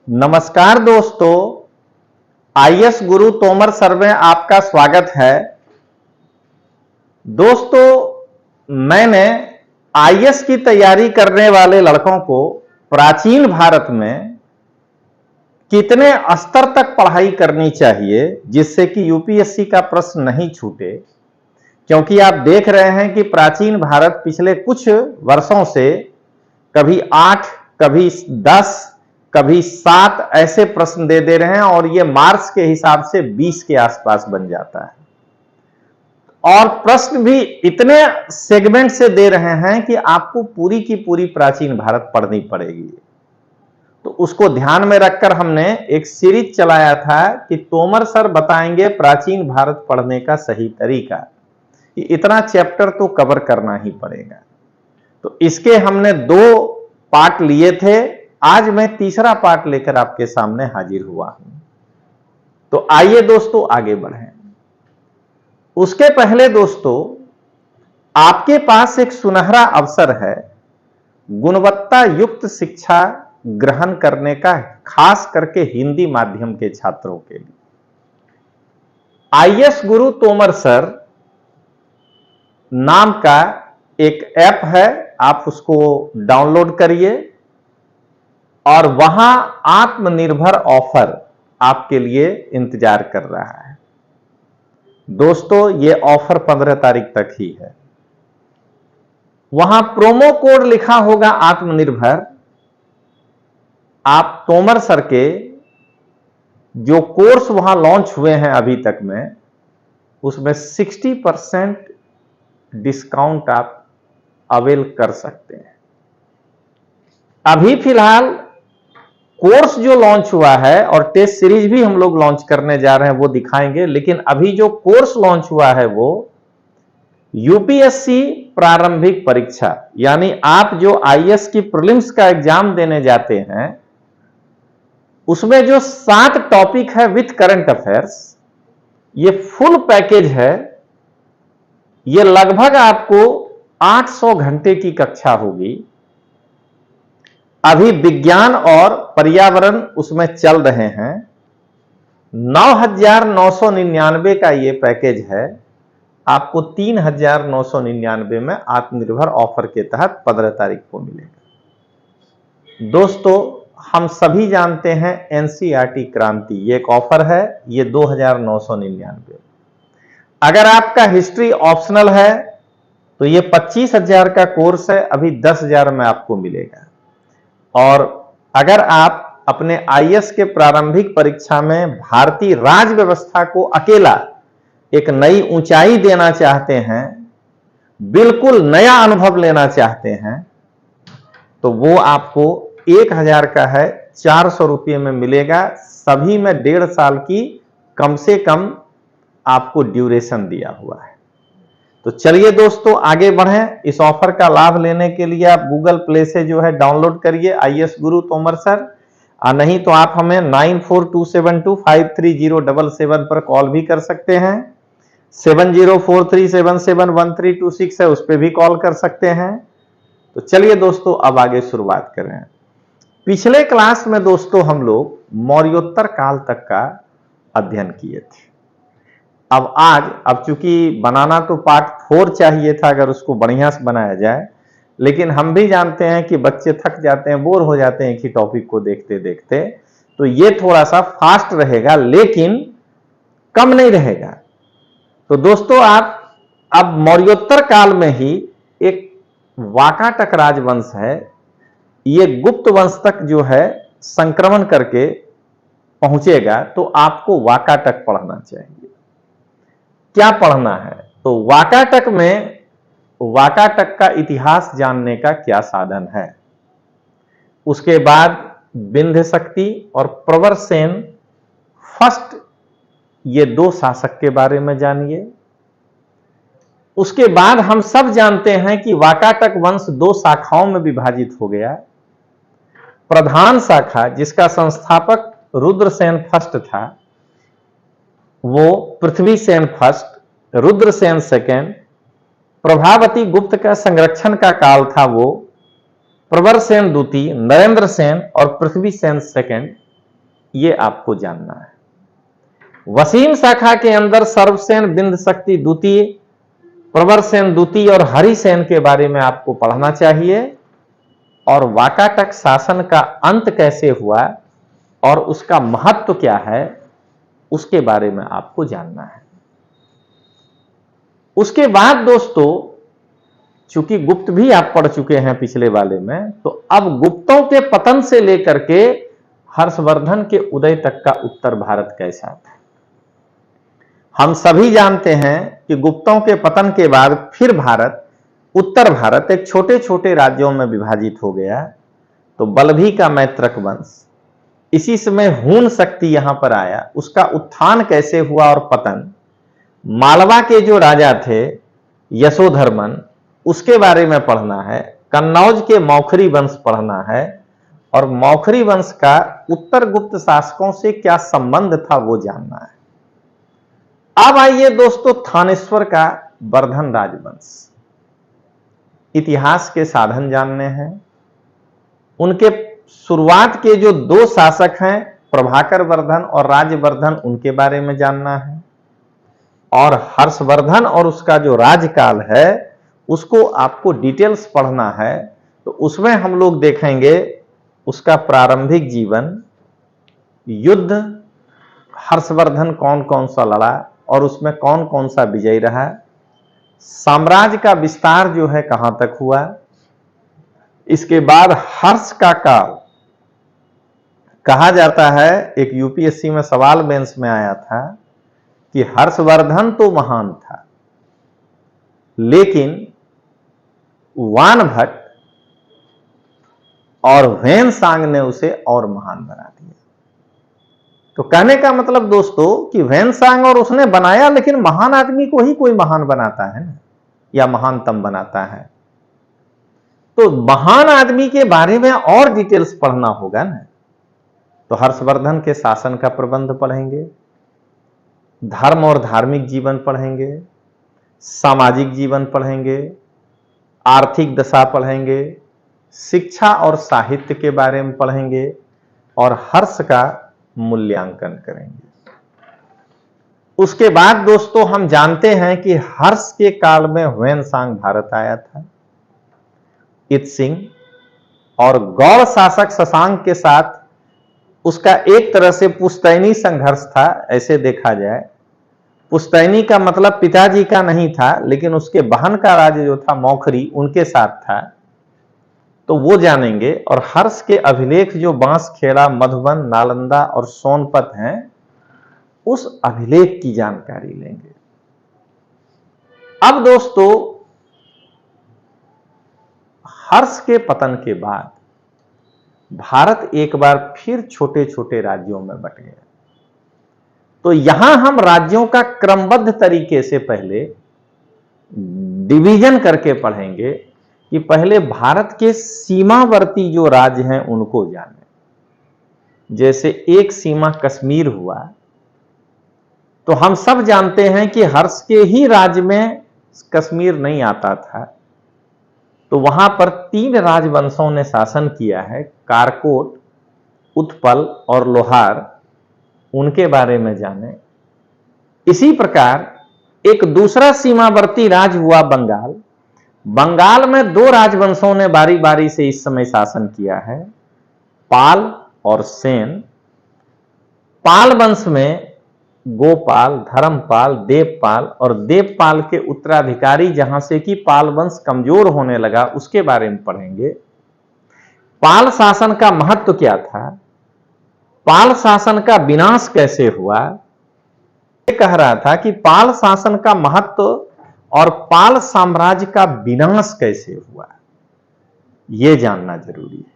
नमस्कार दोस्तों, आईएएस गुरु तोमर सर में आपका स्वागत है। दोस्तों, मैंने आईएएस की तैयारी करने वाले लड़कों को प्राचीन भारत में कितने स्तर तक पढ़ाई करनी चाहिए जिससे कि यूपीएससी का प्रश्न नहीं छूटे, क्योंकि आप देख रहे हैं कि प्राचीन भारत पिछले कुछ वर्षों से कभी 8, कभी 10, कभी 7 ऐसे प्रश्न दे रहे हैं और ये मार्क्स के हिसाब से 20 के आसपास बन जाता है। और प्रश्न भी इतने सेगमेंट से दे रहे हैं कि आपको पूरी की पूरी प्राचीन भारत पढ़नी पड़ेगी। तो उसको ध्यान में रखकर हमने एक सीरीज चलाया था कि तोमर सर बताएंगे प्राचीन भारत पढ़ने का सही तरीका, कि इतना चैप्टर तो कवर करना ही पड़ेगा। तो इसके हमने 2 पार्ट लिए थे। आज मैं तीसरा पार्ट लेकर आपके सामने हाजिर हुआ हूं। तो आइए दोस्तों आगे बढ़ें। उसके पहले दोस्तों, आपके पास एक सुनहरा अवसर है गुणवत्ता युक्त शिक्षा ग्रहण करने का, खास करके हिंदी माध्यम के छात्रों के लिए। आईएएस गुरु तोमर सर नाम का एक ऐप है, आप उसको डाउनलोड करिए और वहां आत्मनिर्भर ऑफर आपके लिए इंतजार कर रहा है। दोस्तों, यह ऑफर 15 तारीख तक ही है। वहां प्रोमो कोड लिखा होगा आत्मनिर्भर। आप तोमर सर के जो कोर्स वहां लॉन्च हुए हैं अभी तक में, उसमें 60% डिस्काउंट आप अवेल कर सकते हैं। अभी फिलहाल कोर्स जो लॉन्च हुआ है और टेस्ट सीरीज भी हम लोग लॉन्च करने जा रहे हैं, वो दिखाएंगे। लेकिन अभी जो कोर्स लॉन्च हुआ है वो यूपीएससी प्रारंभिक परीक्षा, यानी आप जो आईएएस की प्रीलिम्स का एग्जाम देने जाते हैं, उसमें जो 7 टॉपिक है विथ करंट अफेयर्स, ये फुल पैकेज है। ये लगभग आपको 800 घंटे की कक्षा होगी। अभी विज्ञान और पर्यावरण उसमें चल रहे हैं। 9,999 का ये पैकेज है। आपको 3,999 में आत्मनिर्भर ऑफर के तहत 15 तारीख को मिलेगा। दोस्तों, हम सभी जानते हैं एनसीईआरटी क्रांति, ये एक ऑफर है, ये 2,999। अगर आपका हिस्ट्री ऑप्शनल है तो ये 25,000 का कोर्स है, अभी 10,000 में आपको मिलेगा। और अगर आप अपने आईएएस के प्रारंभिक परीक्षा में भारतीय राज व्यवस्था को अकेला एक नई ऊंचाई देना चाहते हैं, बिल्कुल नया अनुभव लेना चाहते हैं, तो वो आपको 1,000 का है, 400 रुपये में मिलेगा। सभी में 1.5 साल की कम से कम आपको ड्यूरेशन दिया हुआ है। तो चलिए दोस्तों आगे बढ़ें। इस ऑफर का लाभ लेने के लिए आप गूगल प्ले से जो है डाउनलोड करिए आईएएस गुरु तोमर सर, और नहीं तो आप हमें 9427253077 पर कॉल भी कर सकते हैं। 7043771326 है, उस पर भी कॉल कर सकते हैं। तो चलिए दोस्तों अब आगे शुरुआत करें। पिछले क्लास में दोस्तों हम लोग मौर्योत्तर काल तक का अध्ययन किए थे। अब चूंकि बनाना तो पार्ट 4 चाहिए था अगर उसको बढ़िया से बनाया जाए, लेकिन हम भी जानते हैं कि बच्चे थक जाते हैं, बोर हो जाते हैं एक ही टॉपिक को देखते देखते। तो ये थोड़ा सा फास्ट रहेगा लेकिन कम नहीं रहेगा। तो दोस्तों आप अब मौर्योत्तर काल में ही एक वाकाटक राजवंश है, ये गुप्त वंश तक जो है संक्रमण करके पहुंचेगा। तो आपको वाकाटक पढ़ना चाहिए। क्या पढ़ना है? तो वाकाटक में वाकाटक का इतिहास जानने का क्या साधन है। उसके बाद विंध्य शक्ति और प्रवर सेन फर्स्ट, ये 2 शासक के बारे में जानिए। उसके बाद हम सब जानते हैं कि वाकाटक वंश 2 शाखाओं में विभाजित हो गया। प्रधान शाखा जिसका संस्थापक रुद्रसेन फर्स्ट था, वो पृथ्वीसेन फर्स्ट, रुद्रसेन सेकेंड। प्रभावती गुप्त का संरक्षण का काल था वो प्रवरसेन द्वितीय, नरेंद्र सेन और पृथ्वीसेन सेकेंड। ये आपको जानना है। वसीम शाखा के अंदर सर्वसेन, बिंद शक्ति द्वितीय, प्रवरसेन द्वितीय और हरिसेन के बारे में आपको पढ़ना चाहिए। और वाकाटक शासन का अंत कैसे हुआ और उसका महत्व क्या है, उसके बारे में आपको जानना है। उसके बाद दोस्तों, चूंकि गुप्त भी आप पढ़ चुके हैं पिछले वाले में, तो अब गुप्तों के पतन से लेकर के हर्षवर्धन के उदय तक का उत्तर भारत कैसा था। हम सभी जानते हैं कि गुप्तों के पतन के बाद फिर भारत, उत्तर भारत एक छोटे छोटे राज्यों में विभाजित हो गया। तो बल्भी का मैत्रक वंश, इसी समय हून शक्ति यहां पर आया, उसका उत्थान कैसे हुआ और पतन, मालवा के जो राजा थे यशोधर्मन, उसके बारे में पढ़ना है। कन्नौज के मौखरी वंश पढ़ना है और मौखरी वंश का उत्तर गुप्त शासकों से क्या संबंध था वो जानना है। अब आइए दोस्तों, थानेश्वर का वर्धन राजवंश, इतिहास के साधन जानने हैं। उनके शुरुआत के जो दो शासक हैं, प्रभाकर वर्धन और राजवर्धन, उनके बारे में जानना है। और हर्षवर्धन और उसका जो राजकाल है उसको आपको डिटेल्स पढ़ना है। तो उसमें हम लोग देखेंगे उसका प्रारंभिक जीवन, युद्ध, हर्षवर्धन कौन कौन सा लड़ा और उसमें कौन कौन सा विजयी रहा, साम्राज्य का विस्तार जो है कहां तक हुआ। इसके बाद हर्ष का काल कहा जाता है, एक यूपीएससी में सवाल बेंच में आया था कि हर्षवर्धन तो महान था, लेकिन वानभट्ट और वेनसांग ने उसे और महान बना दिया। तो कहने का मतलब दोस्तों कि वेनसांग और उसने बनाया, लेकिन महान आदमी को ही कोई महान बनाता है ना, या महानतम बनाता है। तो महान आदमी के बारे में और डिटेल्स पढ़ना होगा ना। तो हर्षवर्धन के शासन का प्रबंध पढ़ेंगे, धर्म और धार्मिक जीवन पढ़ेंगे, सामाजिक जीवन पढ़ेंगे, आर्थिक दशा पढ़ेंगे, शिक्षा और साहित्य के बारे में पढ़ेंगे और हर्ष का मूल्यांकन करेंगे। उसके बाद दोस्तों हम जानते हैं कि हर्ष के काल में वेनसांग भारत आया था, इत्सिंग, और गौड़ शासक शशांक के साथ उसका एक तरह से पुश्तैनी संघर्ष था। ऐसे देखा जाए, पुश्तैनी का मतलब पिताजी का नहीं था, लेकिन उसके बहन का राज्य जो था मौखरी, उनके साथ था। तो वो जानेंगे। और हर्ष के अभिलेख जो बांसखेड़ा, मधुबन, नालंदा और सोनपत हैं, उस अभिलेख की जानकारी लेंगे। अब दोस्तों, हर्ष के पतन के बाद भारत एक बार फिर छोटे छोटे राज्यों में बट गया। तो यहां हम राज्यों का क्रमबद्ध तरीके से पहले डिवीजन करके पढ़ेंगे कि पहले भारत के सीमावर्ती जो राज्य हैं उनको जाने। जैसे एक सीमा कश्मीर हुआ, तो हम सब जानते हैं कि हर्ष के ही राज्य में कश्मीर नहीं आता था। तो वहां पर 3 राजवंशों ने शासन किया है, कारकोट, उत्पल और लोहार, उनके बारे में जाने। इसी प्रकार एक दूसरा सीमावर्ती राज्य हुआ बंगाल। बंगाल में 2 राजवंशों ने बारी बारी से इस समय शासन किया है, पाल और सेन। पाल वंश में गोपाल, धर्मपाल, देवपाल और देवपाल के उत्तराधिकारी, जहां से कि पाल वंश कमजोर होने लगा, उसके बारे में पढ़ेंगे। पाल शासन का महत्व क्या था, पाल शासन का विनाश कैसे हुआ। ये कह रहा था कि पाल शासन का महत्व और पाल साम्राज्य का विनाश कैसे हुआ, यह जानना जरूरी है।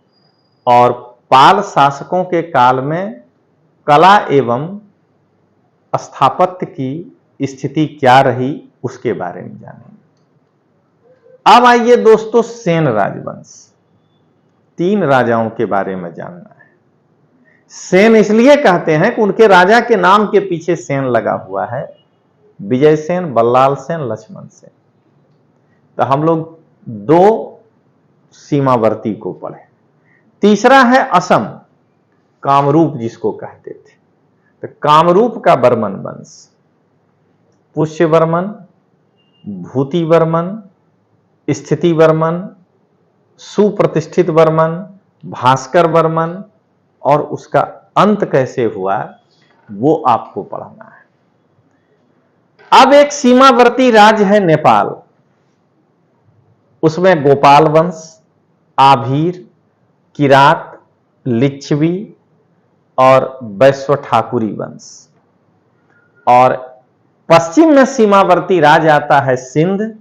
और पाल शासकों के काल में कला एवं स्थापत्य की स्थिति क्या रही, उसके बारे में जानेंगे। अब आइए दोस्तों, सेन राजवंश, 3 राजाओं के बारे में जानना है। सेन इसलिए कहते हैं कि उनके राजा के नाम के पीछे सेन लगा हुआ है, विजय सेन, बल्लाल सेन, लक्ष्मण सेन। तो हम लोग 2 सीमावर्ती को पढ़े। तीसरा है असम। कामरूप जिसको कहते थे। तो कामरूप का वर्मन वंश पुष्यवर्मन, भूतिवर्मन, स्थितिवर्मन, सुप्रतिष्ठित वर्मन, भास्कर वर्मन और उसका अंत कैसे हुआ वो आपको पढ़ना है। अब एक सीमावर्ती राज्य है नेपाल, उसमें गोपाल वंश, आभीर, किरात, लिच्छवी और वैश्व ठाकुरी वंश। और पश्चिम में सीमावर्ती राज्य आता है सिंध,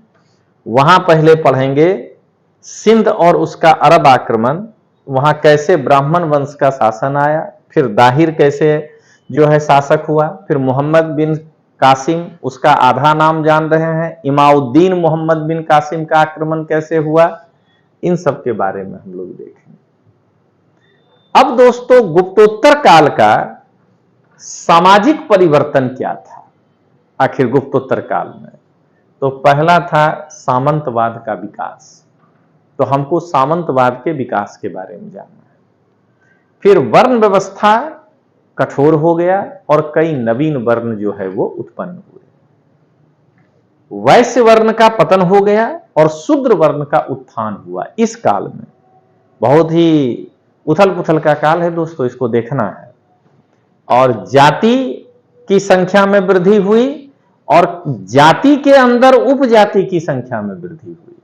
वहां पहले पढ़ेंगे सिंध और उसका अरब आक्रमण, वहां कैसे ब्राह्मण वंश का शासन आया, फिर दाहिर कैसे जो है शासक हुआ, फिर मोहम्मद बिन कासिम, उसका आधा नाम जान रहे हैं, इमाउद्दीन मोहम्मद बिन कासिम का आक्रमण कैसे हुआ, इन सब के बारे में हम लोग देखेंगे। अब दोस्तों गुप्तोत्तर काल का सामाजिक परिवर्तन क्या था आखिर गुप्तोत्तर काल में? तो पहला था सामंतवाद का विकास, तो हमको सामंतवाद के विकास के बारे में जानना है। फिर वर्ण व्यवस्था कठोर हो गया और कई नवीन वर्ण जो है वो उत्पन्न हुए। वैश्य वर्ण का पतन हो गया और शूद्र वर्ण का उत्थान हुआ। इस काल में बहुत ही उथल पुथल का काल है दोस्तों, इसको देखना है। और जाति की संख्या में वृद्धि हुई और जाति के अंदर उपजाति की संख्या में वृद्धि हुई।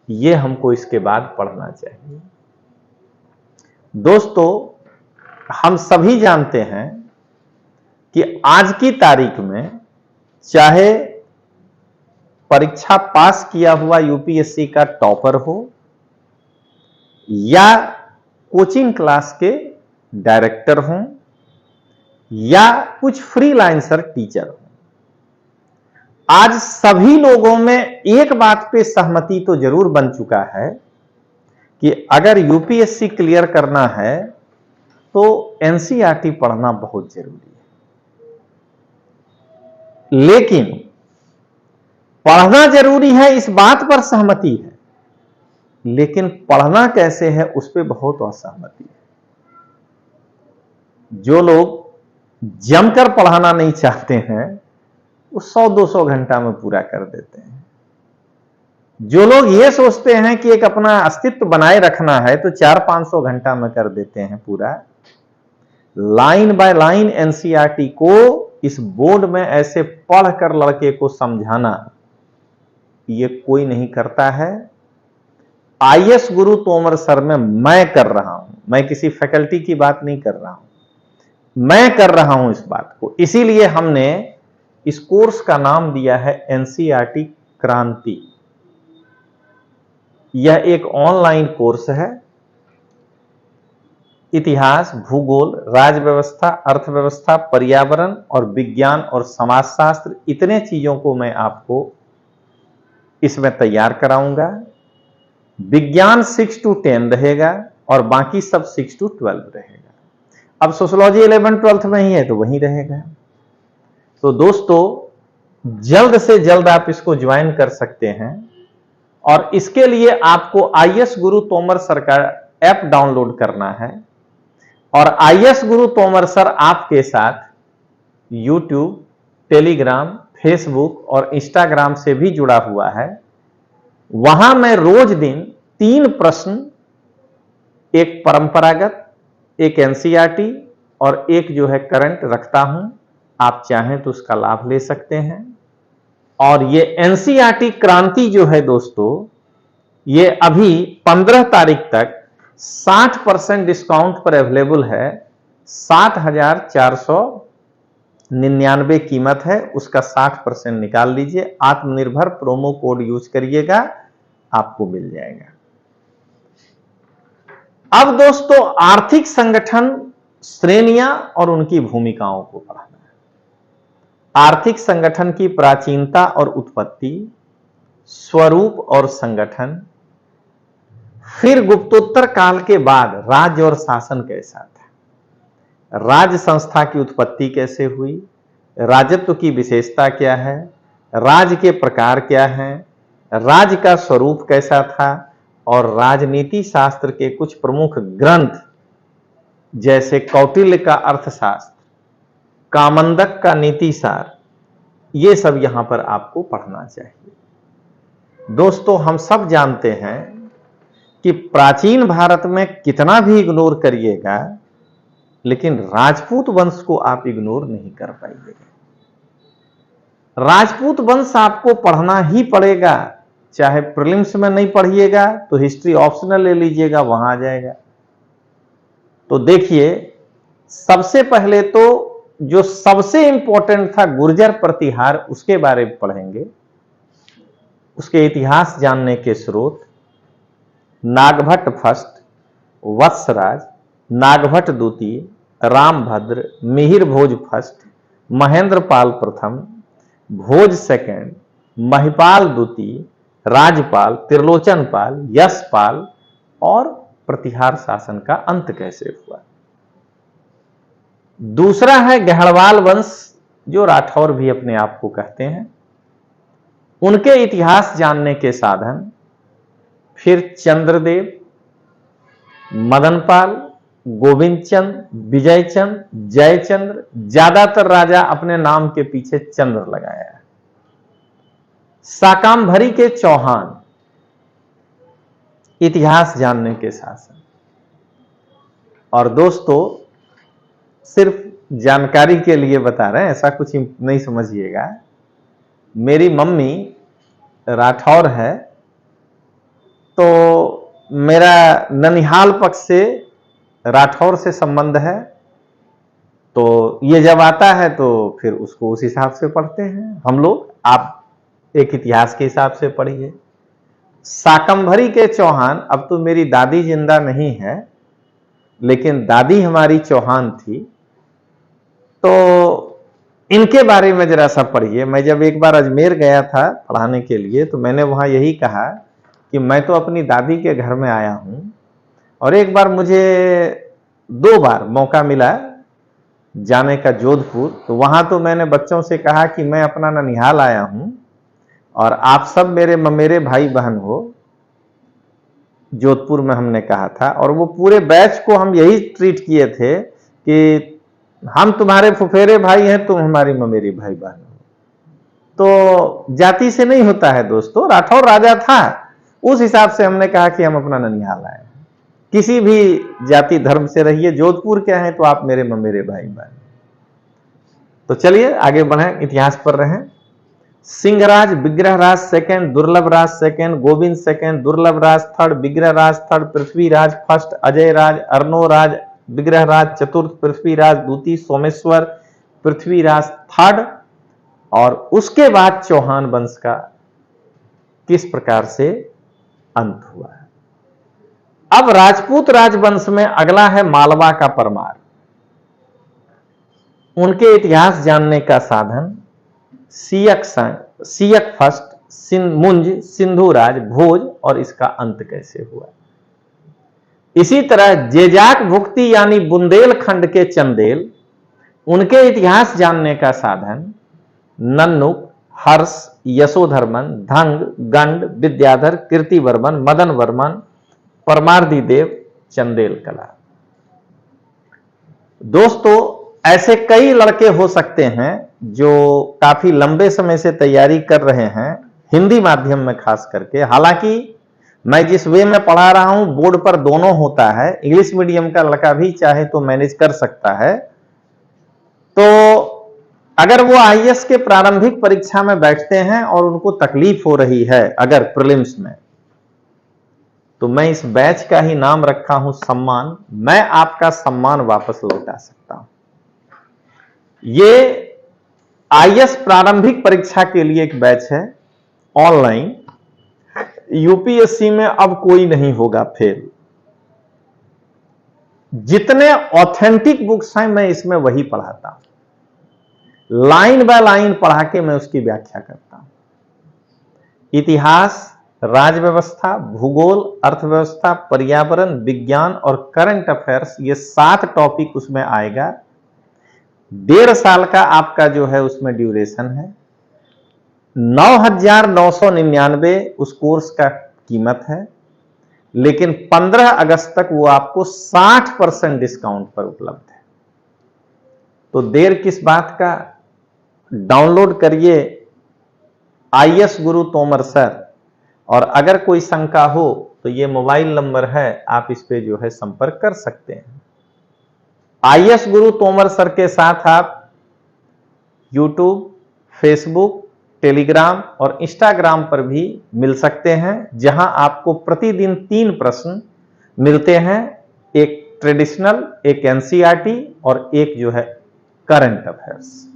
ये हमको इसके बाद पढ़ना चाहिए। दोस्तों हम सभी जानते हैं कि आज की तारीख में चाहे परीक्षा पास किया हुआ यूपीएससी का टॉपर हो या कोचिंग क्लास के डायरेक्टर हों या कुछ फ्रीलांसर टीचर हों, आज सभी लोगों में एक बात पे सहमति तो जरूर बन चुका है कि अगर यूपीएससी क्लियर करना है तो एनसीईआरटी पढ़ना बहुत जरूरी है। लेकिन पढ़ना जरूरी है इस बात पर सहमति है, लेकिन पढ़ना कैसे है उस पर बहुत असहमति है। जो लोग जमकर पढ़ाना नहीं चाहते हैं वो 100-200 घंटा में पूरा कर देते हैं। जो लोग ये सोचते हैं कि एक अपना अस्तित्व बनाए रखना है तो 400-500 घंटा में कर देते हैं पूरा। लाइन बाय लाइन एनसीईआरटी को इस बोर्ड में ऐसे पढ़कर लड़के को समझाना ये कोई नहीं करता है। आईएएस गुरु तोमर सर में मैं कर रहा हूं, मैं किसी फैकल्टी की बात नहीं कर रहा हूं, मैं कर रहा हूं इस बात को। इसीलिए हमने इस कोर्स का नाम दिया है एनसीईआरटी क्रांति। यह एक ऑनलाइन कोर्स है। इतिहास, भूगोल, राज्य व्यवस्था, अर्थव्यवस्था, पर्यावरण और विज्ञान और समाजशास्त्र, इतने चीजों को मैं आपको इसमें तैयार कराऊंगा। विज्ञान 6 to 10 रहेगा और बाकी सब 6 to 12 रहेगा। अब सोशियोलॉजी 11th-12th में ही है तो वहीं रहेगा। तो दोस्तों जल्द से जल्द आप इसको ज्वाइन कर सकते हैं और इसके लिए आपको आईएएस गुरु तोमर सर का ऐप डाउनलोड करना है और आईएएस गुरु तोमर सर आपके साथ यूट्यूब, टेलीग्राम, फेसबुक और इंस्टाग्राम से भी जुड़ा हुआ है। वहां मैं रोज दिन 3 प्रश्न, एक परंपरागत, एक एनसीईआरटी और एक जो है करंट रखता हूं। आप चाहें तो उसका लाभ ले सकते हैं। और ये एनसीईआरटी क्रांति जो है दोस्तों, ये अभी 15 तारीख तक 60% डिस्काउंट पर अवेलेबल है। 7,499 कीमत है, उसका 60% निकाल लीजिए। आत्मनिर्भर प्रोमो कोड यूज करिएगा, आपको मिल जाएगा। अब दोस्तों आर्थिक संगठन, श्रेणियां और उनकी भूमिकाओं को पढ़ना है। आर्थिक संगठन की प्राचीनता और उत्पत्ति, स्वरूप और संगठन, फिर गुप्तोत्तर काल के बाद राज्य और शासन कैसा था, राज्य संस्था की उत्पत्ति कैसे हुई, राजत्व की विशेषता क्या है, राज्य के प्रकार क्या हैं, राज्य का स्वरूप कैसा था और राजनीति शास्त्र के कुछ प्रमुख ग्रंथ जैसे कौटिल्य का अर्थशास्त्र, कामंदक का नीतिसार, ये सब यहां पर आपको पढ़ना चाहिए। दोस्तों, हम सब जानते हैं कि प्राचीन भारत में कितना भी इग्नोर करिएगा, लेकिन राजपूत वंश को आप इग्नोर नहीं कर पाइएगा। राजपूत वंश आपको पढ़ना ही पड़ेगा, चाहे प्रीलिम्स में नहीं पढ़िएगा तो हिस्ट्री ऑप्शनल ले लीजिएगा, वहां आ जाएगा। तो देखिए, सबसे पहले तो जो सबसे इंपॉर्टेंट था गुर्जर प्रतिहार, उसके बारे में पढ़ेंगे। उसके इतिहास जानने के स्रोत, नागभट्ट फर्स्ट, वत्सराज, नागभट्ट द्वितीय, रामभद्र, मिहिर भोज फर्स्ट, महेंद्र पाल प्रथम, भोज सेकंड, महिपाल द्वितीय, राजपाल, त्रिलोचन पाल, यशपाल, और प्रतिहार शासन का अंत कैसे हुआ। दूसरा है गहड़वाल वंश, जो राठौर भी अपने आप को कहते हैं, उनके इतिहास जानने के साधन। फिर चंद्रदेव, मदनपाल, गोविंद चंद, विजय चंद, जयचंद्र, ज्यादातर राजा अपने नाम के पीछे चंद्र लगाया है। साकाम्भरी के चौहान, इतिहास जानने के शासन। और दोस्तों, सिर्फ जानकारी के लिए बता रहे हैं, ऐसा कुछ नहीं समझिएगा। मेरी मम्मी राठौर है, तो मेरा ननिहाल पक्ष से राठौर से संबंध है, तो ये जब आता है तो फिर उसको उस हिसाब से पढ़ते हैं हम लोग। आप एक इतिहास के हिसाब से पढ़िए। साकंभरी के चौहान, अब तो मेरी दादी जिंदा नहीं है, लेकिन दादी हमारी चौहान थी, तो इनके बारे में जरा सा पढ़िए। मैं जब एक बार अजमेर गया था पढ़ाने के लिए, तो मैंने वहां यही कहा कि मैं तो अपनी दादी के घर में आया हूं, और एक बार मुझे 2 बार मौका मिला जाने का जोधपुर, तो वहां तो मैंने बच्चों से कहा कि मैं अपना ननिहाल आया हूं और आप सब मेरे भाई बहन हो। जोधपुर में हमने कहा था, और वो पूरे बैच को हम यही ट्रीट किए थे कि हम तुम्हारे फुफेरे भाई हैं, तुम हमारी ममेरी भाई बहन हो। तो जाति से नहीं होता है दोस्तों, राठौर राजा था, उस हिसाब से हमने कहा कि हम अपना ननिहाल आए हैं। किसी भी जाति धर्म से रहिए, जोधपुर के हैं तो आप मेरे ममेरे भाई बहन। तो चलिए आगे बढ़ें, इतिहास पर रहें। Simharaj, Vigraharaj second, Durlabharaj second, Govind second, Durlabharaj third, Vigraharaj third, Prithviraj first, Ajayraj, Arnoraj, Vigraharaj चतुर्थ, पृथ्वीराज द्वितीय, सोमेश्वर, पृथ्वीराज थर्ड। और उसके बाद चौहान वंश का किस प्रकार से अंत हुआ है। अब राजपूत राजवंश में अगला है मालवा का परमार। उनके इतिहास जानने का साधन, सियक फर्स्ट, मुंज, सिंधुराज, भोज, और इसका अंत कैसे हुआ। इसी तरह जेजाक भुक्ति यानी बुंदेलखंड के चंदेल, उनके इतिहास जानने का साधन, नन्नुक, हर्ष, यशोधर्मन, धंग, गंड, विद्याधर, कीर्तिवर्मन, मदन वर्मन, परमार्दी देव, चंदेल कला। दोस्तों, ऐसे कई लड़के हो सकते हैं जो काफी लंबे समय से तैयारी कर रहे हैं, हिंदी माध्यम में खास करके। हालांकि मैं जिस वे में पढ़ा रहा हूं, बोर्ड पर दोनों होता है, इंग्लिश मीडियम का लड़का भी चाहे तो मैनेज कर सकता है। तो अगर वो आईएएस के प्रारंभिक परीक्षा में बैठते हैं और उनको तकलीफ हो रही है अगर प्रीलिम्स में, तो मैं इस बैच का ही नाम रखा हूं सम्मान। मैं आपका सम्मान वापस लौटा सकता हूं। ये आईएएस प्रारंभिक परीक्षा के लिए एक बैच है ऑनलाइन। यूपीएससी में अब कोई नहीं होगा फेल। जितने ऑथेंटिक बुक्स हैं मैं इसमें वही पढ़ाता हूं, लाइन बाय लाइन पढ़ा के मैं उसकी व्याख्या करता हूं। इतिहास, राज व्यवस्था, भूगोल, अर्थव्यवस्था, पर्यावरण, विज्ञान और करंट अफेयर्स, ये 7 टॉपिक उसमें आएगा। 1.5 साल का आपका जो है उसमें ड्यूरेशन है। 9,999 उस कोर्स का कीमत है। लेकिन 15 अगस्त तक वो आपको 60% डिस्काउंट पर उपलब्ध है। तो देर किस बात का, डाउनलोड करिए IAS गुरु तोमर सर, और अगर कोई शंका हो तो ये मोबाइल नंबर है, आप इस पे जो है संपर्क कर सकते हैं। IAS गुरु तोमर सर के साथ आप YouTube, Facebook, टेलीग्राम और इंस्टाग्राम पर भी मिल सकते हैं, जहां आपको प्रतिदिन 3 प्रश्न मिलते हैं, एक ट्रेडिशनल, एक NCERT और एक जो है करंट अफेयर्स।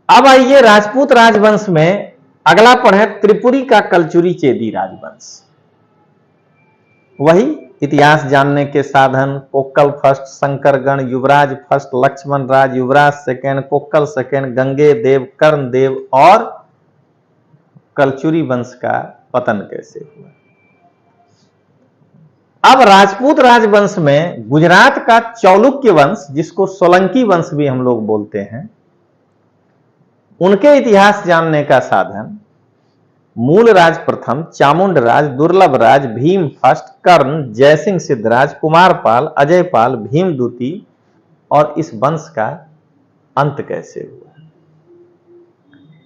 अब आइए राजपूत राजवंश में अगला पढ़े त्रिपुरी का कलचुरी चेदी राजवंश। वही इतिहास जानने के साधन, कोक्कल फर्स्ट, शंकरगण, युवराज फर्स्ट, लक्ष्मण राज, युवराज सेकेंड, कोक्कल सेकेंड, गंगे देव, कर्ण देव और कलचुरी वंश का पतन कैसे हुआ। अब राजपूत राजवंश में गुजरात का चालुक्य वंश, जिसको सोलंकी वंश भी हम लोग बोलते हैं, उनके इतिहास जानने का साधन मूल राज प्रथम, चामुंड राज, दुर्लभ राज, भीम फर्स्ट, कर्ण, जयसिंह सिद्धराज, कुमारपाल, अजयपाल, भीम द्वितीय और इस वंश का अंत कैसे हुआ।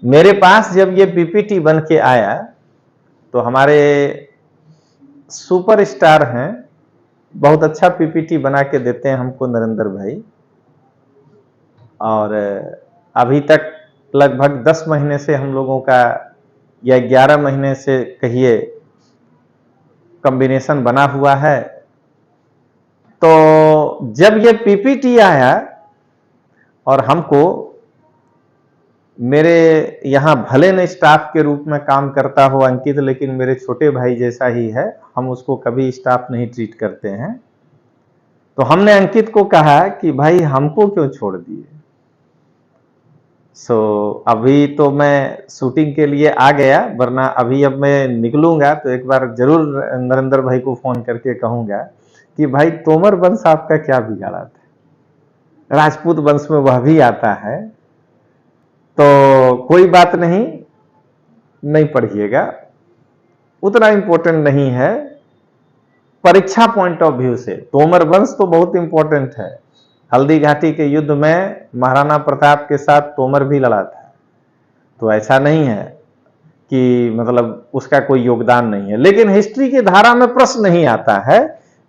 मेरे पास जब ये PPT बन के आया तो हमारे सुपरस्टार हैं, बहुत अच्छा PPT बना के देते हैं हमको नरेंद्र भाई, और अभी तक लगभग 10 महीने से हम लोगों का या 11 महीने से कहिए कॉम्बिनेशन बना हुआ है। तो जब ये PPT आया और हमको, मेरे यहां भले न स्टाफ के रूप में काम करता हो अंकित, लेकिन मेरे छोटे भाई जैसा ही है, हम उसको कभी स्टाफ नहीं ट्रीट करते हैं। तो हमने अंकित को कहा कि भाई हमको क्यों छोड़ दिए। अभी तो मैं शूटिंग के लिए आ गया, वरना अभी अब मैं निकलूंगा तो एक बार जरूर नरेंद्र भाई को फोन करके कहूंगा कि भाई तोमर वंश आपका क्या बिगाड़ा था, राजपूत वंश में वह भी आता है। तो कोई बात नहीं, नहीं पढ़िएगा, उतना इंपॉर्टेंट नहीं है परीक्षा पॉइंट ऑफ व्यू से। तोमर वंश तो बहुत इंपॉर्टेंट है। हल्दी घाटी के युद्ध में महाराणा प्रताप के साथ तोमर भी लड़ा था, तो ऐसा नहीं है कि मतलब उसका कोई योगदान नहीं है, लेकिन हिस्ट्री की धारा में प्रश्न नहीं आता है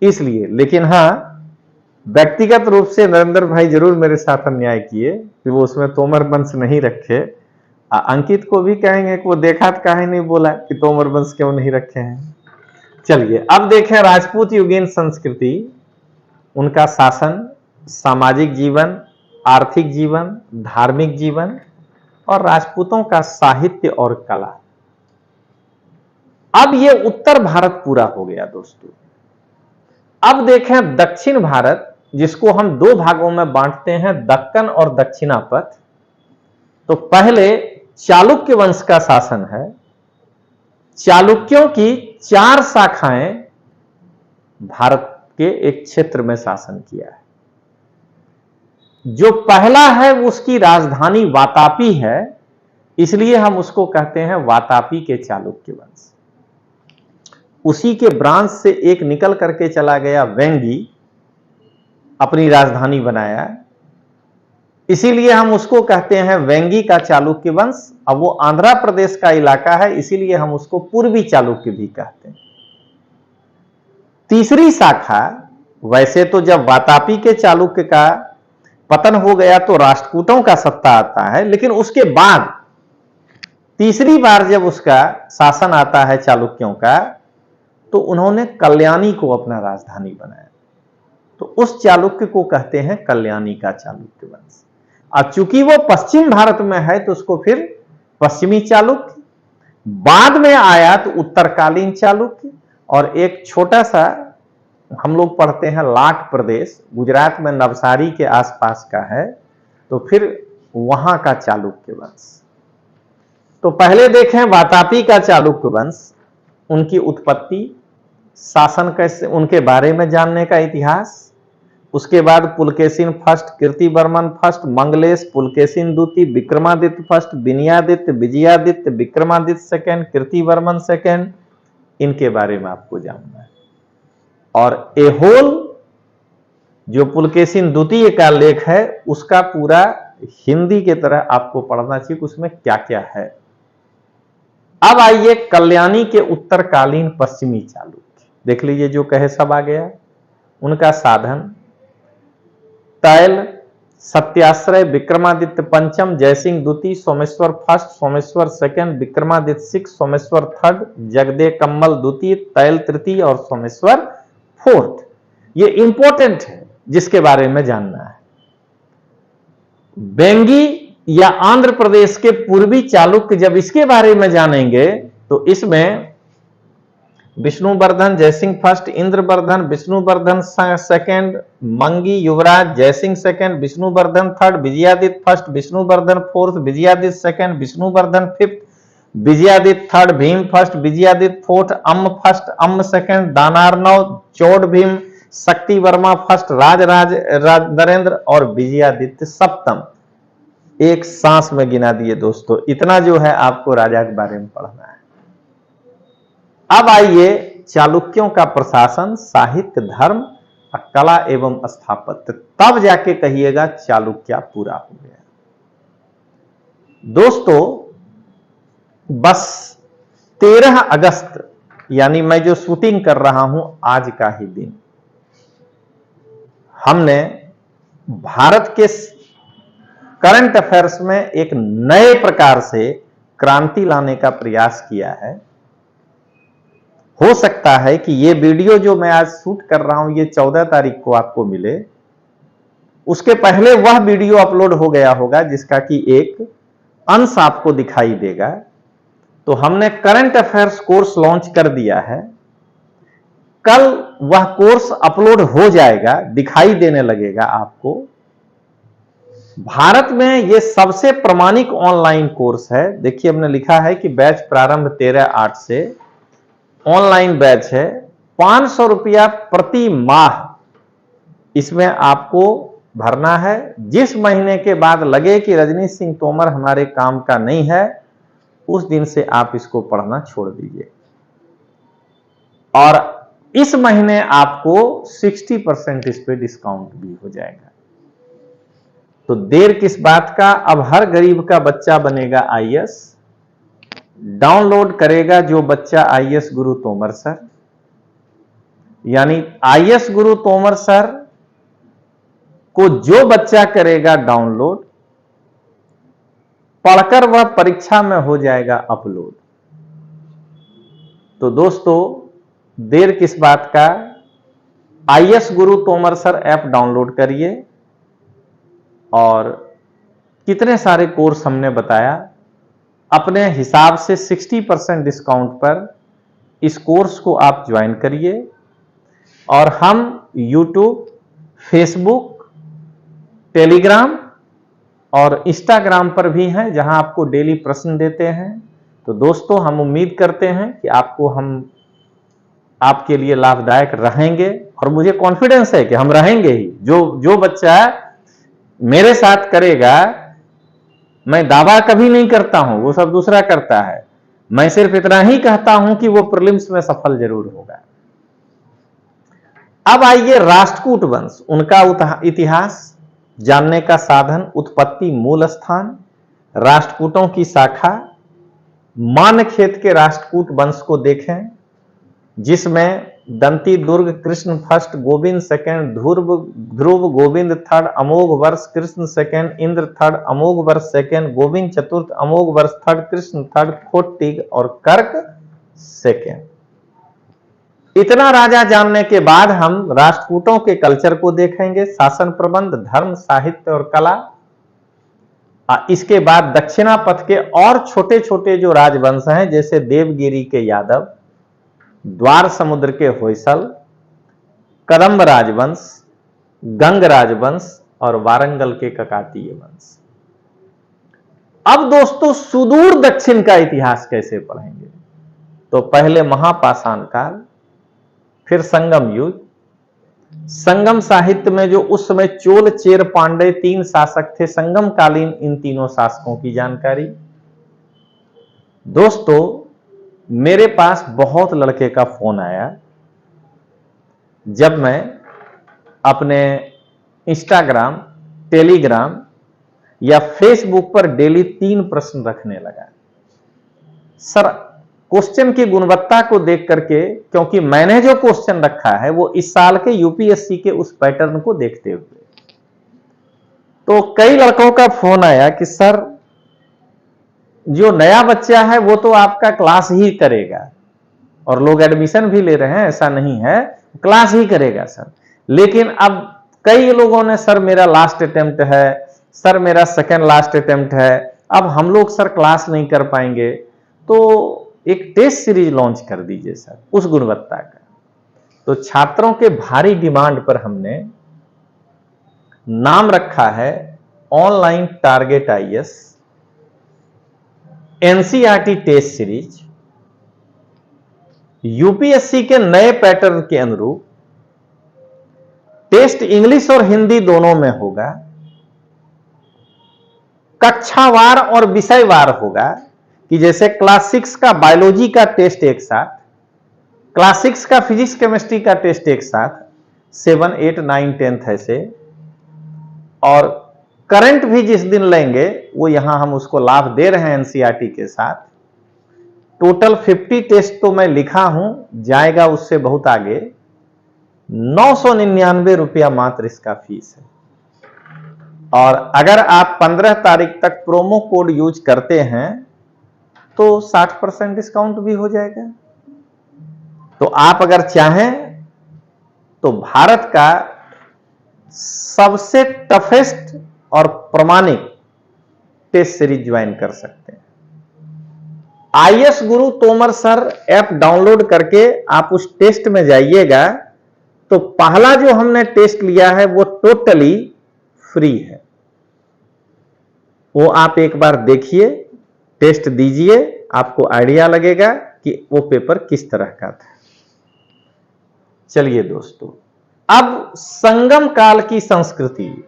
इसलिए। लेकिन हाँ, व्यक्तिगत रूप से नरेंद्र भाई जरूर मेरे साथ अन्याय किए कि वो उसमें तोमर वंश नहीं रखे। अंकित को भी कहेंगे कि वो देखा तो काहे नहीं बोला कि तोमर वंश क्यों नहीं रखे हैं। चलिए अब देखें राजपूत युगीन संस्कृति, उनका शासन, सामाजिक जीवन, आर्थिक जीवन, धार्मिक जीवन और राजपूतों का साहित्य और कला। अब ये उत्तर भारत पूरा हो गया दोस्तों। अब देखें दक्षिण भारत, जिसको हम 2 भागों में बांटते हैं, दक्कन और दक्षिणापथ। तो पहले चालुक्य वंश का शासन है। चालुक्यों की 4 शाखाएं भारत के एक क्षेत्र में शासन किया है। जो पहला है उसकी राजधानी वातापी है, इसलिए हम उसको कहते हैं वातापी के चालुक्य वंश। उसी के ब्रांच से एक निकल करके चला गया वेंगी, अपनी राजधानी बनाया, इसीलिए हम उसको कहते हैं वेंगी का चालुक्य वंश। अब वो आंध्र प्रदेश का इलाका है, इसीलिए हम उसको पूर्वी चालुक्य भी कहते हैं। तीसरी शाखा, वैसे तो जब वातापी के चालुक्य का पतन हो गया तो राष्ट्रकूटों का सत्ता आता है, लेकिन उसके बाद तीसरी बार जब उसका शासन आता है चालुक्यों का, तो उन्होंने कल्याणी को अपना राजधानी बनाया। तो उस चालुक्य को कहते हैं कल्याणी का चालुक्य वंश। अब चूंकि वो पश्चिम भारत में है तो उसको फिर पश्चिमी चालुक्य, बाद में आया तो उत्तरकालीन चालुक्य, और एक छोटा सा हम लोग पढ़ते हैं लाट प्रदेश, गुजरात में नवसारी के आसपास का है, तो फिर वहां का चालुक्य वंश। तो पहले देखें वातापी का चालुक्य वंश, उनकी उत्पत्ति, शासन कैसे, उनके बारे में जानने का इतिहास। उसके बाद पुलकेशिन फर्स्ट, कीर्तिवर्मन फर्स्ट, मंगलेश, पुलकेशिन द्वितीय, Vikramaditya first, Vinayaditya, Vijayaditya, Vikramaditya second, Kirtivarman second, इनके बारे में आपको जानना है। और एहोल जो पुलकेशिन द्वितीय का लेख है उसका पूरा हिंदी के तरह आपको पढ़ना चाहिए कि उसमें क्या क्या है। अब आइए कल्याणी के उत्तरकालीन पश्चिमी चालुक्य, देख लीजिए जो कहे सब आ गया। उनका साधन तैल, सत्याश्रय, विक्रमादित्य पंचम, जयसिंह द्वितीय, Someshwara first, Someshwara second, Vikramaditya six, Someshwara third, Jagadekamalla द्वितीय, तैल तृतीय और सोमेश्वर फोर्थ। ये इंपॉर्टेंट है जिसके बारे में जानना है। बेंगी या आंध्र प्रदेश के पूर्वी चालुक्य जब इसके बारे में जानेंगे तो इसमें Vishnuvardhana, Jayasimha first, Indravardhana, Vishnuvardhana second, Mangi Yuvaraja, Jayasimha second, Vishnuvardhana third, Vijayaditya first, Vishnuvardhana fourth, Vijayaditya second, Vishnuvardhana fifth, Vijayaditya third, Bhima first, Vijayaditya fourth, Amma first, Amma second, Danarnava, Chauda Bhima, Shakti Varma first, राज नरेंद्र और विजयादित्य सप्तम। एक सांस में गिना दिए दोस्तों, इतना जो है आपको राजा के बारे में पढ़ना है। अब आइए चालुक्यों का प्रशासन, साहित्य, धर्म, कला एवं स्थापत्य, तब जाके कहिएगा चालुक्य पूरा हो गया। दोस्तों बस 13 अगस्त यानी मैं जो शूटिंग कर रहा हूं आज का ही दिन हमने भारत के करंट अफेयर्स में एक नए प्रकार से क्रांति लाने का प्रयास किया है। हो सकता है कि ये वीडियो जो मैं आज शूट कर रहा हूं ये 14 तारीख को आपको मिले, उसके पहले वह वीडियो अपलोड हो गया होगा जिसका कि एक अंश आपको दिखाई देगा। तो हमने करंट अफेयर्स कोर्स लॉन्च कर दिया है, कल वह कोर्स अपलोड हो जाएगा, दिखाई देने लगेगा आपको। भारत में यह सबसे प्रामाणिक ऑनलाइन कोर्स है। देखिए हमने लिखा है कि बैच प्रारंभ 13/8 से ऑनलाइन बैच है। 500 रुपया प्रति माह इसमें आपको भरना है। जिस महीने के बाद लगे कि रजनीश सिंह तोमर हमारे काम का नहीं है, उस दिन से आप इसको पढ़ना छोड़ दीजिए। और इस महीने आपको 60% इस पे डिस्काउंट भी हो जाएगा। तो देर किस बात का, अब हर गरीब का बच्चा बनेगा आईएएस। डाउनलोड करेगा जो बच्चा आईएएस गुरु तोमर सर, यानी आईएएस गुरु तोमर सर को जो बच्चा करेगा डाउनलोड, पढ़कर वह परीक्षा में हो जाएगा अपलोड। तो दोस्तों देर किस बात का, आईएएस गुरु तोमर सर ऐप डाउनलोड करिए। और कितने सारे कोर्स हमने बताया, अपने हिसाब से 60% डिस्काउंट पर इस कोर्स को आप ज्वाइन करिए। और हम यूट्यूब, फेसबुक, टेलीग्राम और इंस्टाग्राम पर भी हैं, जहां आपको डेली प्रश्न देते हैं। तो दोस्तों हम उम्मीद करते हैं कि हम आपके लिए लाभदायक रहेंगे, और मुझे कॉन्फिडेंस है कि हम रहेंगे ही। जो बच्चा मेरे साथ करेगा, मैं दावा कभी नहीं करता हूं, वो सब दूसरा करता है, मैं सिर्फ इतना ही कहता हूं कि वो प्रीलिम्स में सफल जरूर होगा। अब आइए राष्ट्रकूट वंश, उनका इतिहास जानने का साधन, उत्पत्ति, मूल स्थान, राष्ट्रकूटों की शाखा, मानखेत के राष्ट्रकूट वंश को देखें, जिसमें दंती दुर्ग कृष्ण फर्स्ट, गोविंद सेकंड, ध्रुव गोविंद थर्ड, अमोघ वर्ष कृष्ण सेकंड, इंद्र थर्ड, अमोघ वर्ष सेकंड, गोविंद चतुर्थ, अमोघ वर्ष थर्ड, कृष्ण थर्ड, खोटिग और कर्क सेकंड। इतना राजा जानने के बाद हम राष्ट्रकूटों के कल्चर को देखेंगे, शासन प्रबंध, धर्म, साहित्य और कला। इसके बाद दक्षिणापथ के और छोटे छोटे जो राजवंश हैं, जैसे देवगिरी के यादव, द्वार समुद्र के होयसल, कदम्ब राजवंश, गंग राजवंश और वारंगल के ककातीय वंश। अब दोस्तों सुदूर दक्षिण का इतिहास कैसे पढ़ेंगे, तो पहले महापाषाण काल, फिर संगम युग। संगम साहित्य में जो उस समय चोल, चेर, पांडे 3 शासक थे, संगम कालीन इन तीनों शासकों की जानकारी। दोस्तों मेरे पास बहुत लड़के का फोन आया जब मैं अपने इंस्टाग्राम, टेलीग्राम या फेसबुक पर डेली 3 प्रश्न रखने लगा। सर, क्वेश्चन की गुणवत्ता को देख करके, क्योंकि मैंने जो क्वेश्चन रखा है वो इस साल के यूपीएससी के उस पैटर्न को देखते हुए, तो कई लड़कों का फोन आया कि सर, जो नया बच्चा है वो तो आपका क्लास ही करेगा, और लोग एडमिशन भी ले रहे हैं, ऐसा नहीं है, क्लास ही करेगा सर। लेकिन अब कई लोगों ने, सर मेरा लास्ट अटेम्प्ट है, सर मेरा सेकंड लास्ट अटेम्प्ट है, अब हम लोग सर क्लास नहीं कर पाएंगे, तो एक टेस्ट सीरीज लॉन्च कर दीजिए सर उस गुणवत्ता का। तो छात्रों के भारी डिमांड पर हमने नाम रखा है online target IAS NCERT test series. UPSC के नए पैटर्न के अनुरूप टेस्ट इंग्लिश और हिंदी दोनों में होगा, कक्षावार और विषयवार होगा, कि जैसे क्लास 6 का बायोलॉजी का टेस्ट एक साथ, क्लास 6 का फिजिक्स केमिस्ट्री का टेस्ट एक साथ, 7, 8, 9, 10 ऐसे, और करंट भी जिस दिन लेंगे वो यहां हम उसको लाभ दे रहे हैं एनसीईआरटी के साथ। टोटल 50 टेस्ट तो मैं लिखा हूं, जाएगा उससे बहुत आगे। 999 रुपया मात्र इसका फीस है, और अगर आप 15 तारीख तक प्रोमो कोड यूज करते हैं तो 60% डिस्काउंट भी हो जाएगा। तो आप अगर चाहें तो भारत का सबसे टफेस्ट और प्रमाणिक टेस्ट सीरीज ज्वाइन कर सकते हैं। आईएएस गुरु तोमर सर ऐप डाउनलोड करके आप उस टेस्ट में जाइएगा, तो पहला जो हमने टेस्ट लिया है वो टोटली फ्री है। वो आप एक बार देखिए, टेस्ट दीजिए, आपको आइडिया लगेगा कि वो पेपर किस तरह का था। चलिए दोस्तों, अब संगम काल की संस्कृति,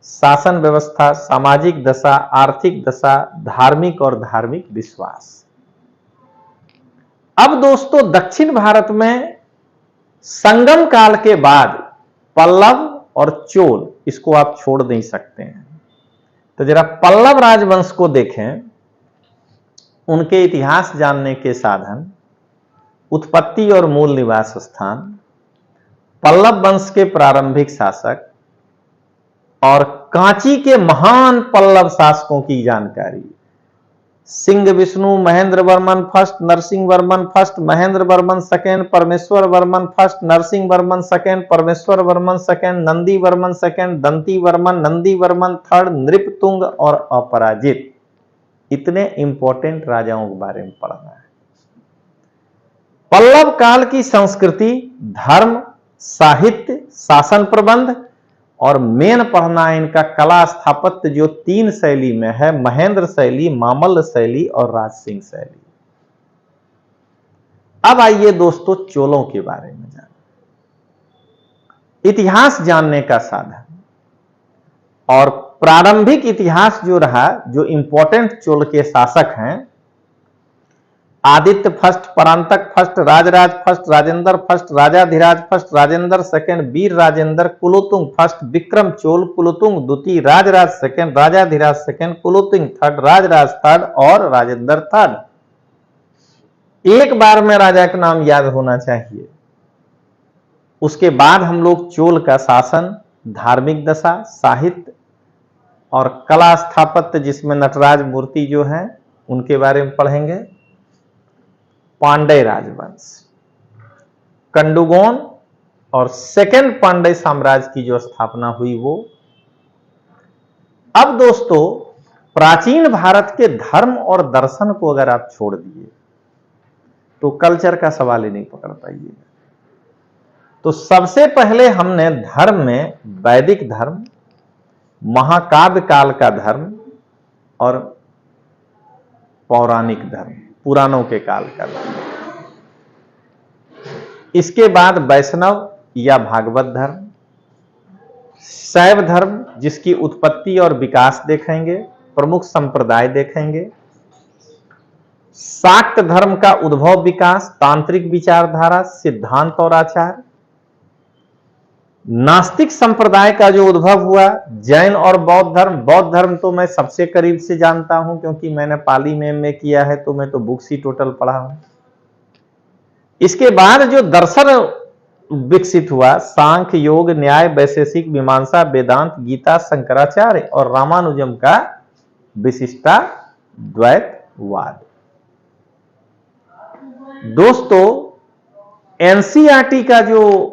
शासन व्यवस्था, सामाजिक दशा, आर्थिक दशा, धार्मिक और धार्मिक विश्वास। अब दोस्तों, दक्षिण भारत में संगम काल के बाद पल्लव और चोल, इसको आप छोड़ नहीं सकते हैं। तो जरा पल्लव राजवंश को देखें, उनके इतिहास जानने के साधन, उत्पत्ति और मूल निवास स्थान, पल्लव वंश के प्रारंभिक शासक और कांची के महान पल्लव शासकों की जानकारी। Simha Vishnu Mahendra Varman first, Narasimha Varman first, Mahendra Varman second, Parameshwara Varman first, Narasimha Varman second, Parameshwara Varman second, Nandi Varman second, Danti Varman, Nandi Varman third, Nripatunga और अपराजित। इतने इंपॉर्टेंट राजाओं के बारे में पढ़ना है। पल्लव काल की संस्कृति, धर्म, साहित्य, शासन प्रबंध और मेन पढ़ना है इनका कला स्थापत्य, जो 3 शैली में है, महेंद्र शैली, मामल्ल शैली और राजसिंह शैली। अब आइए दोस्तों चोलों के बारे में जानें। इतिहास जानने का साधन और प्रारंभिक इतिहास जो रहा, जो इंपॉर्टेंट चोल के शासक हैं, Aditya first, Parantaka first, Rajaraja first, Rajendra first, Rajadhiraja first, Rajendra second, Vira Rajendra, Kulothunga first, Vikrama Chola, Kulothunga द्वितीय, Rajaraja second, Rajadhiraja second, Kulothunga third, Rajaraja third और राजेंद्र थर्ड। एक बार में राजा का नाम याद होना चाहिए। उसके बाद हम लोग चोल का शासन, धार्मिक दशा, साहित्य और कला स्थापत्य, जिसमें नटराज मूर्ति जो है उनके बारे में पढ़ेंगे। पांड्य राजवंश, कंडुगोन और सेकेंड पांड्य साम्राज्य की जो स्थापना हुई वो। अब दोस्तों, प्राचीन भारत के धर्म और दर्शन को अगर आप छोड़ दिए तो कल्चर का सवाल ही नहीं पकड़ पाइए। तो सबसे पहले हमने धर्म में वैदिक धर्म, महाकाव्य काल का धर्म और पौराणिक धर्म, पुराणों के काल का धर्म। इसके बाद वैष्णव या भागवत धर्म, शैव धर्म जिसकी उत्पत्ति और विकास देखेंगे, प्रमुख संप्रदाय देखेंगे, शाक्त धर्म का उद्भव विकास, तांत्रिक विचारधारा, सिद्धांत और आचार। नास्तिक संप्रदाय का जो उद्भव हुआ, जैन और बौद्ध धर्म। बौद्ध धर्म तो मैं सबसे करीब से जानता हूं क्योंकि मैंने पाली में एमए किया है, तो मैं तो बुक्स ही टोटल पढ़ा हूं। इसके बाद जो दर्शन विकसित हुआ, सांख्य, योग, न्याय, वैशेषिक, मीमांसा, वेदांत, गीता, शंकराचार्य और रामानुजम का विशिष्टाद्वैतवाद। दोस्तों, एनसीईआरटी का जो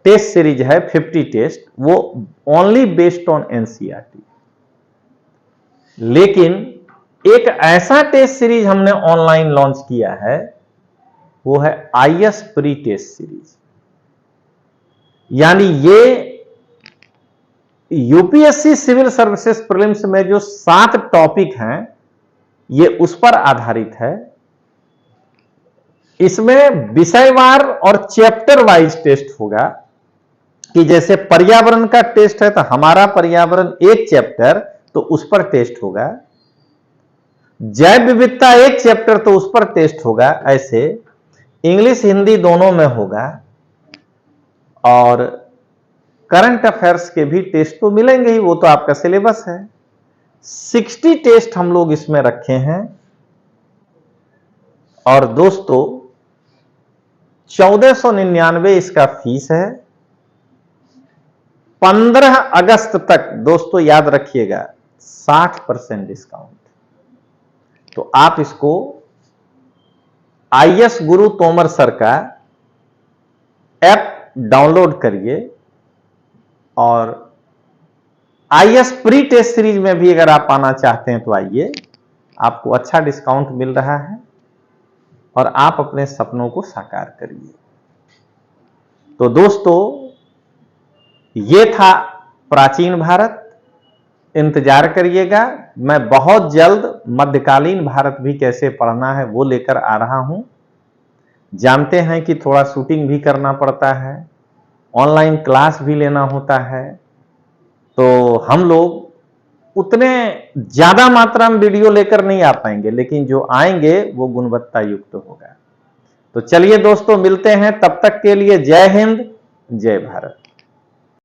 टेस्ट सीरीज है 50 टेस्ट, वो ओनली बेस्ड ऑन एनसीईआरटी। लेकिन एक ऐसा टेस्ट सीरीज हमने ऑनलाइन लॉन्च किया है, वो है आईएएस प्री टेस्ट सीरीज। यानी ये यूपीएससी सिविल सर्विसेज प्रीलिम्स में जो 7 टॉपिक हैं, ये उस पर आधारित है। इसमें विषयवार और चैप्टर वाइज टेस्ट होगा कि जैसे पर्यावरण का टेस्ट है तो हमारा पर्यावरण एक चैप्टर, तो उस पर टेस्ट होगा। जैव विविधता एक चैप्टर, तो उस पर टेस्ट होगा। ऐसे इंग्लिश हिंदी दोनों में होगा। और करंट अफेयर्स के भी टेस्ट तो मिलेंगे ही, वो तो आपका सिलेबस है। 60 टेस्ट हम लोग इसमें रखे हैं। और दोस्तों, 1499 इसका फीस है। 15 अगस्त तक दोस्तों याद रखिएगा 60% डिस्काउंट। तो आप इसको आईएएस गुरु तोमर सर का ऐप डाउनलोड करिए और आईएएस प्री टेस्ट सीरीज में भी अगर आप आना चाहते हैं तो आइए, आपको अच्छा डिस्काउंट मिल रहा है और आप अपने सपनों को साकार करिए। तो दोस्तों, ये था प्राचीन भारत। इंतजार करिएगा, मैं बहुत जल्द मध्यकालीन भारत भी कैसे पढ़ना है वो लेकर आ रहा हूं। जानते हैं कि थोड़ा शूटिंग भी करना पड़ता है, ऑनलाइन क्लास भी लेना होता है, तो हम लोग उतने ज्यादा मात्रा में वीडियो लेकर नहीं आ पाएंगे, लेकिन जो आएंगे वो गुणवत्ता युक्त होगा। तो चलिए दोस्तों, मिलते हैं, तब तक के लिए जय हिंद, जय भारत।